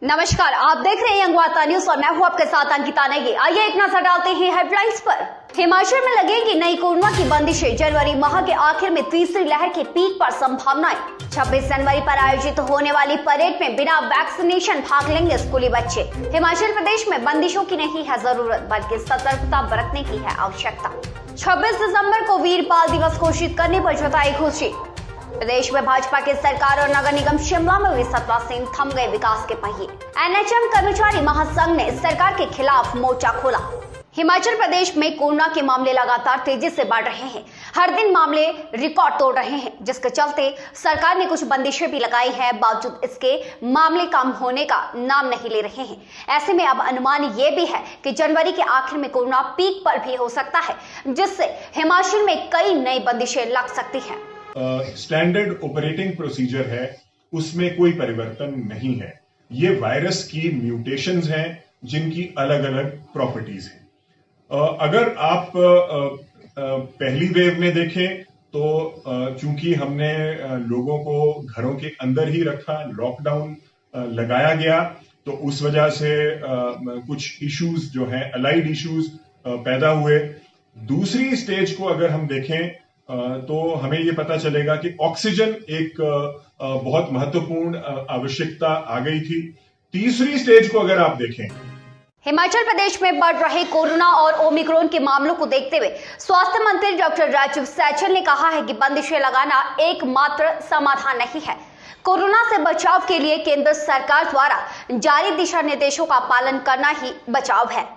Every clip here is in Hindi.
नमस्कार, आप देख रहे हैं यंग वार्ता न्यूज और मैं हूं आपके साथ अंकिता नेगी। आइए एक नजर डालते हैं हेडलाइंस पर। हिमाचल में लगेगी नई कोरोना की बंदिशें। जनवरी माह के आखिर में तीसरी लहर के पीक पर संभावनाएं। 26 जनवरी पर आयोजित होने वाली परेड में बिना वैक्सीनेशन भाग लेंगे स्कूली बच्चे। हिमाचल प्रदेश में बंदिशों की नहीं है जरूरत, बल्कि सतर्कता बरतने की है आवश्यकता। 26 दिसंबर को वीर बाल दिवस घोषित करने पर जताई खुशी। प्रदेश में भाजपा की सरकार और नगर निगम शिमला में हुई सत्तासीन, थम गए विकास के पहिए। एनएचएम कर्मचारी महासंघ ने सरकार के खिलाफ मोर्चा खोला। हिमाचल प्रदेश में कोरोना के मामले लगातार तेजी से बढ़ रहे हैं। हर दिन मामले रिकॉर्ड तोड़ रहे हैं, जिसके चलते सरकार ने कुछ बंदिशें भी लगाई हैं। बावजूद इसके मामले कम होने का नाम नहीं ले रहे हैं। ऐसे में अब अनुमान ये भी है कि जनवरी के आखिर में कोरोना पीक पर भी हो सकता है, जिससे हिमाचल में कई नई बंदिशें लग सकती हैं। स्टैंडर्ड ऑपरेटिंग प्रोसीजर है, उसमें कोई परिवर्तन नहीं है। ये वायरस की म्यूटेशंस हैं जिनकी अलग अलग प्रॉपर्टीज हैं। अगर आप पहली वेव में देखें तो चूंकि हमने लोगों को घरों के अंदर ही रखा, लॉकडाउन लगाया गया, तो उस वजह से कुछ इश्यूज जो हैं, अलाइड इश्यूज पैदा हुए। दूसरी स्टेज को अगर हम देखें तो हमें ये पता चलेगा कि ऑक्सीजन एक बहुत महत्वपूर्ण आवश्यकता आ गई थी। तीसरी स्टेज को अगर आप देखें, हिमाचल प्रदेश में बढ़ रहे कोरोना और ओमिक्रॉन के मामलों को देखते हुए स्वास्थ्य मंत्री डॉक्टर राजीव सैजल ने कहा है कि बंदिशें लगाना एकमात्र समाधान नहीं है। कोरोना से बचाव के लिए केंद्र सरकार द्वारा जारी दिशा निर्देशों का पालन करना ही बचाव है।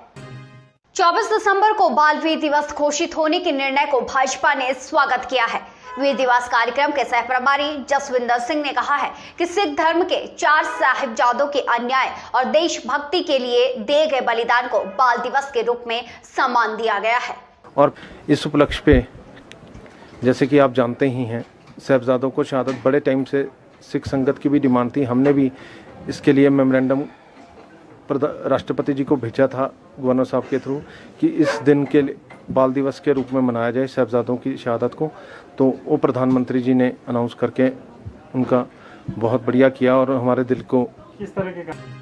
24 दिसंबर को बाल वीर दिवस घोषित होने के निर्णय को भाजपा ने स्वागत किया है। वीर दिवस कार्यक्रम के सह प्रभारी जसविंदर सिंह ने कहा है कि सिख धर्म के 4 साहिबजादों के अन्याय और देशभक्ति के लिए दिए गए बलिदान को बाल दिवस के रूप में सम्मान दिया गया है। और इस उपलक्ष्य पे जैसे कि आप जानते ही हैं, साहिबजादों को शहादत बड़े टाइम से सिख संगत की भी डिमांड थी। हमने भी इसके लिए मेमोरेंडम राष्ट्रपति जी को भेजा था गवर्नर साहब के थ्रू कि इस दिन के बाल दिवस के रूप में मनाया जाए साहिबजादों की शहादत को। तो वो प्रधानमंत्री जी ने अनाउंस करके उनका बहुत बढ़िया किया और हमारे दिल को किस तरह के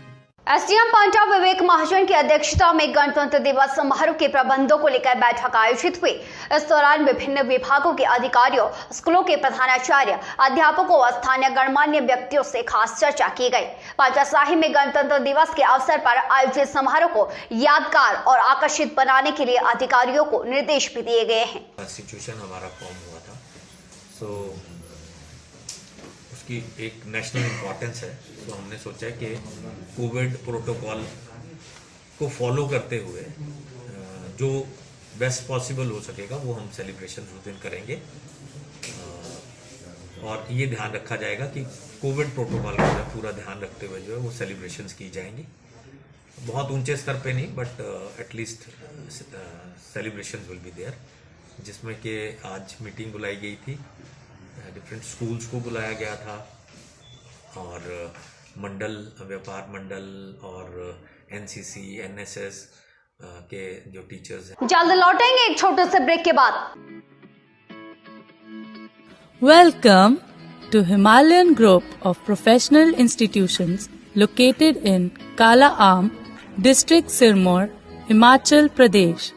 एसडीएम पांटा विवेक महाजन की अध्यक्षता में गणतंत्र दिवस समारोह के प्रबंधों को लेकर बैठक आयोजित हुई। इस दौरान विभिन्न विभागों के अधिकारियों, स्कूलों के प्रधानाचार्य, अध्यापकों और स्थानीय गणमान्य व्यक्तियों से खास चर्चा की गई। पांटा साहिब में गणतंत्र दिवस के अवसर पर आयोजित समारोह को यादगार और आकर्षित बनाने के लिए अधिकारियों को निर्देश भी दिए गए हैं। कॉन्स्टिट्यूशन हमारा फॉर्म हुआ था, सो उसकी एक नेशनल इम्पोर्टेंस है। तो हमने सोचा कि कोविड प्रोटोकॉल को फॉलो करते हुए जो बेस्ट पॉसिबल हो सकेगा वो हम सेलिब्रेशन उस दिन करेंगे। और ये ध्यान रखा जाएगा कि कोविड प्रोटोकॉल का पूरा ध्यान रखते हुए जो है वो सेलिब्रेशंस की जाएंगी। बहुत ऊंचे स्तर पे नहीं, but at least celebrations will be there, जिसमें कि आज मीटिंग बुलाई गई थी, डिफरेंट स्कूल्स को बुलाया गया था और मंडल, व्यापार मंडल और एनसीसी, एनएसएस के जो टीचर्स हैं। जल्द लौटेंगे एक छोटे से ब्रेक के बाद। Welcome to Himalayan Group of Professional Institutions located in Kala Aam, District Sirmaur, Himachal Pradesh.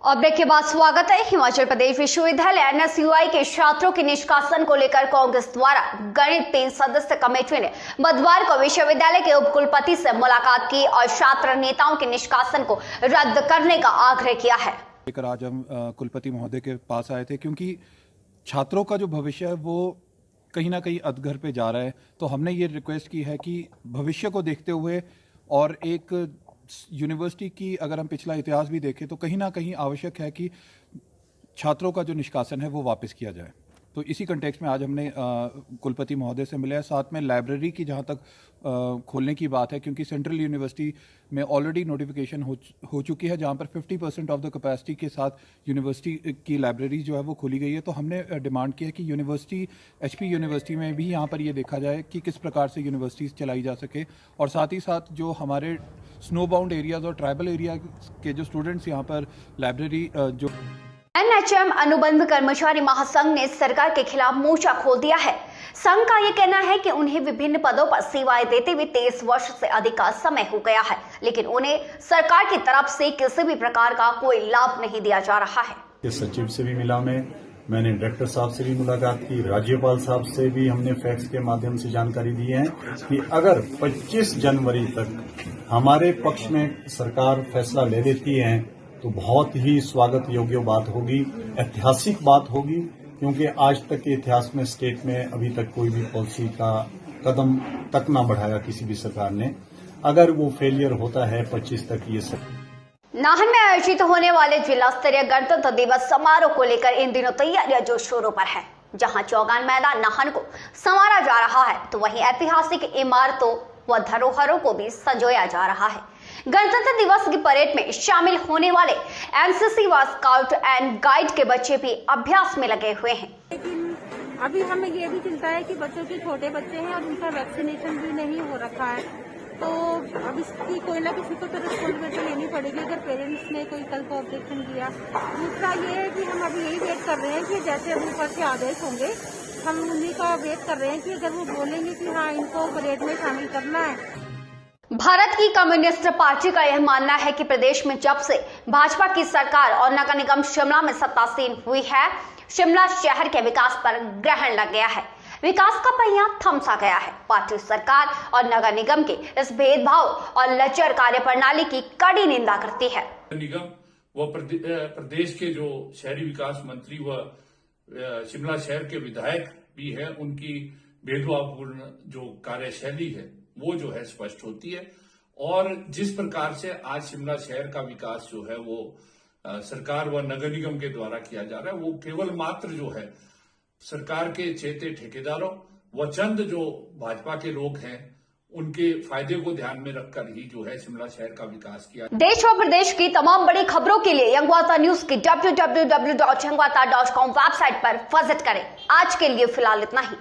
और ब्रेक के बाद स्वागत है। हिमाचल प्रदेश विश्वविद्यालय एनएसयूआई के छात्रों के निष्कासन को लेकर कांग्रेस द्वारा गठित 3 सदस्य कमेटी ने बुधवार को विश्वविद्यालय के उपकुलपति से मुलाकात की और छात्र नेताओं के निष्कासन को रद्द करने का आग्रह किया है। आज हम कुलपति महोदय के पास आए थे क्योंकि छात्रों का जो भविष्य है वो कहीं ना कहीं अधगर पे जा रहा है। तो हमने ये रिक्वेस्ट की है कि भविष्य को देखते हुए और एक यूनिवर्सिटी की अगर हम पिछला इतिहास भी देखें तो कहीं ना कहीं आवश्यक है कि छात्रों का जो निष्कासन है वो वापस किया जाए। तो इसी कंटेक्स्ट में आज हमने कुलपति महोदय से मिले हैं। साथ में लाइब्रेरी की जहाँ तक खोलने की बात है, क्योंकि सेंट्रल यूनिवर्सिटी में ऑलरेडी नोटिफिकेशन हो चुकी है जहाँ पर 50% ऑफ द कैपेसिटी के साथ यूनिवर्सिटी की लाइब्रेरी जो है वो खोली गई है। तो हमने डिमांड की है कि यूनिवर्सिटी HP यूनिवर्सिटी में भी यहाँ पर ये देखा जाए कि किस प्रकार से यूनिवर्सिटीज़ चलाई जा सके, और साथ ही साथ जो हमारे स्नो बाउंड एरियाज और ट्राइबल एरिया के जो स्टूडेंट्स यहाँ पर लाइब्रेरी जो NHM अनुबंध कर्मचारी महासंघ ने सरकार के खिलाफ मोर्चा खोल दिया है। संघ का ये कहना है कि उन्हें विभिन्न पदों पर सेवाएं देते हुए 23 वर्ष से अधिक का समय हो गया है, लेकिन उन्हें सरकार की तरफ से किसी भी प्रकार का कोई लाभ नहीं दिया जा रहा है। सचिव से भी मिला मैंने डायरेक्टर साहब से भी मुलाकात की, राज्यपाल साहब से भी हमने फैक्स के माध्यम से जानकारी दी है कि अगर 25 जनवरी तक हमारे पक्ष में सरकार फैसला ले लेती है तो बहुत ही स्वागत योग्य बात होगी, ऐतिहासिक बात होगी, क्योंकि आज तक के इतिहास में स्टेट में अभी तक कोई भी पॉलिसी का कदम तक ना बढ़ाया किसी भी सरकार ने। अगर वो फेलियर होता है 25 तक ये सब। नाहन में आयोजित होने वाले जिला स्तरीय गणतंत्र दिवस समारोह को लेकर इन दिनों तैयारियां जोर शोरों पर है। जहां चौगान मैदान नाहन को संवारा जा रहा है तो वहीं ऐतिहासिक इमारतों व धरोहरों को भी संजोया जा रहा है। गणतंत्र दिवस की परेड में शामिल होने वाले NCC व स्काउट एंड गाइड के बच्चे भी अभ्यास में लगे हुए हैं। लेकिन अभी हमें ये भी चिंता है कि बच्चों के छोटे बच्चे हैं और उनका वैक्सीनेशन भी नहीं हो रखा है, तो अब इसकी कोई ना किसी को तो रिस्पॉन्सिबिलिटी लेनी पड़ेगी अगर पेरेंट्स ने कोई कल को ऑब्जेक्शन किया। दूसरा ये है कि हम अभी यही वेट कर रहे हैं कि जैसे अभी ऊपर से आदेश होंगे हम उन्हीं का वेट कर रहे हैं कि अगर वो बोलेंगे कि हाँ इनको परेड में शामिल करना है। भारत की कम्युनिस्ट पार्टी का यह मानना है कि प्रदेश में जब से भाजपा की सरकार और नगर निगम शिमला में सत्तासीन हुई है, शिमला शहर के विकास पर ग्रहण लग गया है, विकास का पहिया थम सा गया है। पार्टी सरकार और नगर निगम के इस भेदभाव और लचर कार्यप्रणाली की कड़ी निंदा करती है। निगम व प्रदेश के जो शहरी विकास मंत्री व शिमला शहर के विधायक भी हैं, उनकी भेदभावपूर्ण जो कार्यशैली है वो जो है स्पष्ट होती है। और जिस प्रकार से आज शिमला शहर का विकास जो है वो सरकार व नगर निगम के द्वारा किया जा रहा है, वो केवल मात्र जो है सरकार के चेते ठेकेदारों व चंद जो भाजपा के लोग हैं उनके फायदे को ध्यान में रखकर ही जो है शिमला शहर का विकास किया। देश व प्रदेश की तमाम बड़ी खबरों के लिए यंगवार्ता न्यूज की www.yangwarta.com वेबसाइट पर विजिट करें। आज के लिए फिलहाल इतना ही।